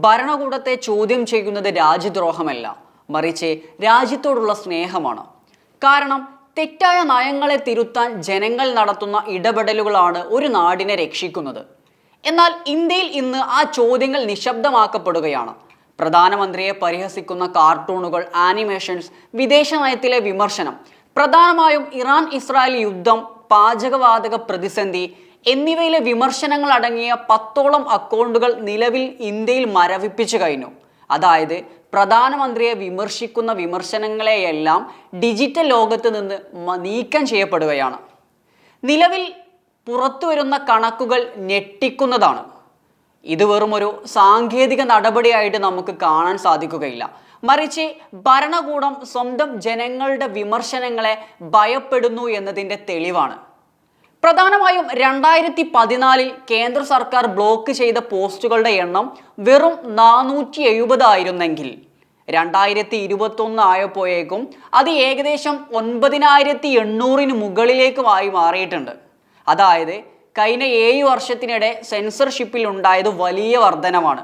ഭരണകൂടത്തെ ചോദ്യം ചെയ്യുന്നത് രാജ്യദ്രോഹമല്ല, മറിച്ച് രാജ്യത്തോടുള്ള സ്നേഹമാണ്. കാരണം തെറ്റായ നയങ്ങളെ തിരുത്താൻ ജനങ്ങൾ നടത്തുന്ന ഇടപെടലുകളാണ് ഒരു നാടിനെ രക്ഷിക്കുന്നത്. എന്നാൽ ഇന്ത്യയിൽ ഇന്ന് ആ ചോദ്യങ്ങൾ നിശബ്ദമാക്കപ്പെടുകയാണ്. പ്രധാനമന്ത്രിയെ പരിഹസിക്കുന്ന കാർട്ടൂണുകൾ, ആനിമേഷൻസ്, വിദേശ നയത്തിലെ വിമർശനം, പ്രധാനമായും ഇറാൻ ഇസ്രായേൽ യുദ്ധം, പാചകവാതക പ്രതിസന്ധി എന്നിവയിലെ വിമർശനങ്ങൾ അടങ്ങിയ 10ഓളം അക്കൗണ്ടുകൾ നിലവിൽ ഇന്ത്യയിൽ മരവിപ്പിച്ചു കഴിഞ്ഞു. അതായത് പ്രധാനമന്ത്രിയെ വിമർശിക്കുന്ന വിമർശനങ്ങളെയെല്ലാം ഡിജിറ്റൽ ലോകത്ത് നിന്ന് നീക്കം ചെയ്യപ്പെടുകയാണ്. നിലവിൽ പുറത്തു വരുന്ന കണക്കുകൾ ഞെട്ടിക്കുന്നതാണ്. ഇത് വെറും ഒരു സാങ്കേതിക നടപടിയായിട്ട് നമുക്ക് കാണാൻ സാധിക്കുകയില്ല, മറിച്ച് ഭരണകൂടം സ്വന്തം ജനങ്ങളുടെ വിമർശനങ്ങളെ ഭയപ്പെടുന്നു എന്നതിൻ്റെ തെളിവാണ്. പ്രധാനമായും 2014 കേന്ദ്ര സർക്കാർ ബ്ലോക്ക് ചെയ്ത പോസ്റ്റുകളുടെ എണ്ണം വെറും 470 ആയിരുന്നെങ്കിൽ 2021 ആയപ്പോഴേക്കും അത് ഏകദേശം 9800 മുകളിലേക്കുമായി മാറിയിട്ടുണ്ട്. അതായത് കഴിഞ്ഞ 7 വർഷത്തിനിടെ സെൻസർഷിപ്പിൽ ഉണ്ടായത് വലിയ വർധനമാണ്.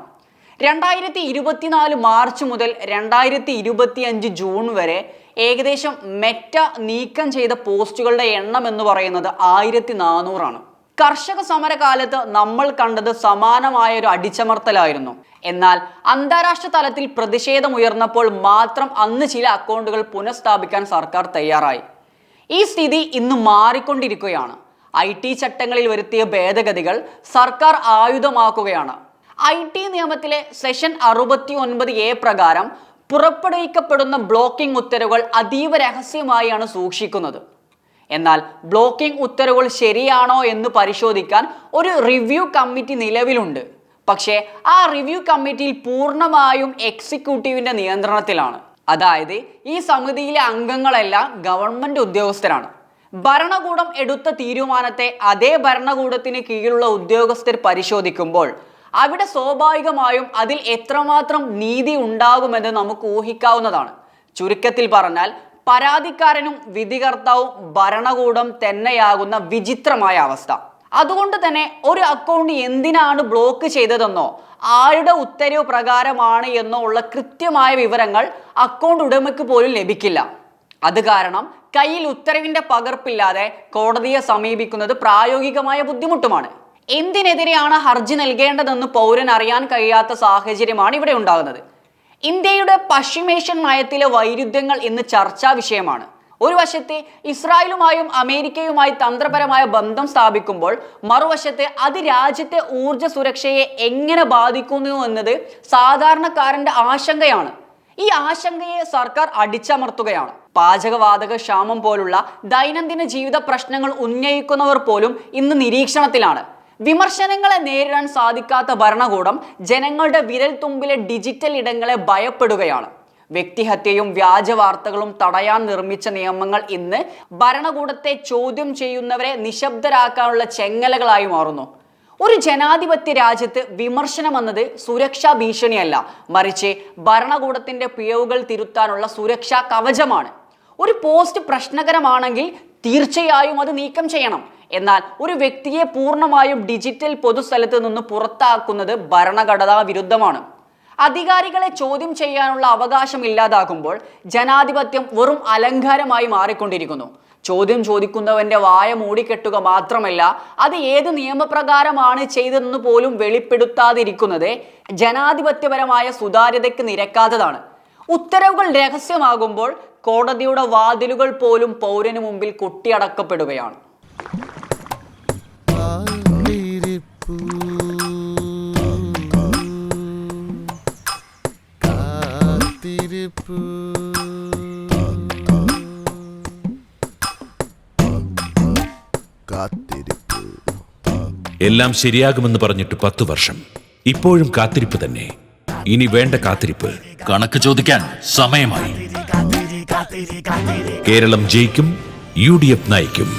2024 മാർച്ച് മുതൽ 2025 ജൂൺ വരെ ഏകദേശം മെറ്റ നീക്കം ചെയ്ത പോസ്റ്റുകളുടെ എണ്ണം എന്ന് പറയുന്നത് 1400 ആണ്. കർഷക സമരകാലത്ത് നമ്മൾ കണ്ടത് സമാനമായ ഒരു അടിച്ചമർത്തലായിരുന്നു. എന്നാൽ അന്താരാഷ്ട്ര തലത്തിൽ പ്രതിഷേധമുയർന്നപ്പോൾ മാത്രം അന്ന് ചില അക്കൗണ്ടുകൾ പുനഃസ്ഥാപിക്കാൻ സർക്കാർ തയ്യാറായി. ഈ സ്ഥിതി ഇന്ന് മാറിക്കൊണ്ടിരിക്കുകയാണ്. IT ചട്ടങ്ങളിൽ വരുത്തിയ ഭേദഗതികൾ സർക്കാർ ആയുധമാക്കുകയാണ്. IT നിയമത്തിലെ സെഷൻ 69A പ്രകാരം പുറപ്പെടുവിക്കപ്പെടുന്ന ബ്ലോക്കിംഗ് ഉത്തരവുകൾ അതീവ രഹസ്യമായാണ് സൂക്ഷിക്കുന്നത്. എന്നാൽ ബ്ലോക്കിംഗ് ഉത്തരവുകൾ ശരിയാണോ എന്ന് പരിശോധിക്കാൻ ഒരു റിവ്യൂ കമ്മിറ്റി നിലവിലുണ്ട്. പക്ഷേ ആ റിവ്യൂ കമ്മിറ്റിയിൽ പൂർണ്ണമായും എക്സിക്യൂട്ടീവിൻ്റെ നിയന്ത്രണത്തിലാണ്. അതായത് ഈ സമിതിയിലെ അംഗങ്ങളെല്ലാം ഗവൺമെൻറ് ഉദ്യോഗസ്ഥരാണ്. ഭരണകൂടം എടുത്ത തീരുമാനത്തെ അതേ ഭരണകൂടത്തിന് കീഴിലുള്ള ഉദ്യോഗസ്ഥർ പരിശോധിക്കുമ്പോൾ അവിടെ സ്വാഭാവികമായും അതിൽ എത്രമാത്രം നീതി ഉണ്ടാകുമെന്ന് നമുക്ക് ഊഹിക്കാവുന്നതാണ്. ചുരുക്കത്തിൽ പറഞ്ഞാൽ പരാതിക്കാരനും വിധികർത്താവും ഭരണകൂടം തന്നെയാകുന്ന വിചിത്രമായ അവസ്ഥ. അതുകൊണ്ട് തന്നെ ഒരു അക്കൗണ്ട് എന്തിനാണ് ബ്ലോക്ക് ചെയ്തതെന്നോ ആരുടെ ഉത്തരവ് പ്രകാരമാണ് എന്നോ ഉള്ള കൃത്യമായ വിവരങ്ങൾ അക്കൗണ്ട് ഉടമയ്ക്ക് പോലും ലഭിക്കില്ല. അത് കാരണം കയ്യിൽ ഉത്തരവിൻ്റെ പകർപ്പില്ലാതെ കോടതിയെ സമീപിക്കുന്നത് പ്രായോഗികമായ ബുദ്ധിമുട്ടുമാണ്. എന്തിനെതിരെയാണ് ഹർജി നൽകേണ്ടതെന്ന് പൗരൻ അറിയാൻ കഴിയാത്ത സാഹചര്യമാണ് ഇവിടെ ഉണ്ടാകുന്നത്. ഇന്ത്യയുടെ പശ്ചിമേഷ്യൻ നയത്തിലെ വൈരുദ്ധ്യങ്ങൾ ഇന്ന് ചർച്ചാ വിഷയമാണ്. ഒരു വശത്തെ ഇസ്രായേലുമായും അമേരിക്കയുമായി തന്ത്രപരമായ ബന്ധം സ്ഥാപിക്കുമ്പോൾ മറുവശത്തെ അത് രാജ്യത്തെ ഊർജ്ജ സുരക്ഷയെ എങ്ങനെ ബാധിക്കുന്നു എന്നത് സാധാരണക്കാരന്റെ ആശങ്കയാണ്. ഈ ആശങ്കയെ സർക്കാർ അടിച്ചമർത്തുകയാണ്. പാചകവാതക ക്ഷാമം പോലുള്ള ദൈനംദിന ജീവിത പ്രശ്നങ്ങൾ ഉന്നയിക്കുന്നവർ പോലും ഇന്ന് നിരീക്ഷണത്തിലാണ്. വിമർശനങ്ങളെ നേരിടാൻ സാധിക്കാത്ത ഭരണകൂടം ജനങ്ങളുടെ വിരൽ തുമ്പിലെ ഡിജിറ്റൽ ഇടങ്ങളെ ഭയപ്പെടുകയാണ്. വ്യക്തിഹത്യയും വ്യാജ വാർത്തകളും തടയാൻ നിർമ്മിച്ച നിയമങ്ങൾ ഇന്ന് ഭരണകൂടത്തെ ചോദ്യം ചെയ്യുന്നവരെ നിശബ്ദരാക്കാനുള്ള ചെങ്ങലകളായി മാറുന്നു. ഒരു ജനാധിപത്യ രാജ്യത്ത് വിമർശനം എന്നത് സുരക്ഷാ ഭീഷണിയല്ല, മറിച്ച് ഭരണകൂടത്തിന്റെ പിഴവുകൾ തിരുത്താനുള്ള സുരക്ഷാ കവചമാണ്. ഒരു പോസ്റ്റ് പ്രശ്നകരമാണെങ്കിൽ തീർച്ചയായും അത് നീക്കം ചെയ്യണം. എന്നാൽ ഒരു വ്യക്തിയെ പൂർണ്ണമായും ഡിജിറ്റൽ പൊതുസ്ഥലത്ത് നിന്ന് പുറത്താക്കുന്നത് ഭരണഘടനാ വിരുദ്ധമാണ്. അധികാരികളെ ചോദ്യം ചെയ്യാനുള്ള അവകാശം ഇല്ലാതാക്കുമ്പോൾ ജനാധിപത്യം വെറും അലങ്കാരമായി മാറിക്കൊണ്ടിരിക്കുന്നു. ചോദ്യം ചോദിക്കുന്നവന്റെ വായ മൂടിക്കെട്ടുക മാത്രമല്ല, അത് ഏത് നിയമപ്രകാരമാണ് ചെയ്തതെന്ന് പോലും വെളിപ്പെടുത്താതിരിക്കുന്നത് ജനാധിപത്യപരമായ സുതാര്യതയ്ക്ക് നിരക്കാത്തതാണ്. ഉത്തരവുകൾ രഹസ്യമാകുമ്പോൾ കോടതിയുടെ വാതിലുകൾ പോലും പൗരന് മുമ്പിൽ കൊട്ടിയടക്കപ്പെടുകയാണ്. എല്ലാം ശരിയാകുമെന്ന് പറഞ്ഞിട്ട് 10 വർഷം, ഇപ്പോഴും കാത്തിരിപ്പ് തന്നെ. ഇനി വേണ്ട കാത്തിരിപ്പ്. കണക്ക് ചോദിക്കാൻ സമയമായി. കേരളം ജയിക്കും, UDF നയിക്കും.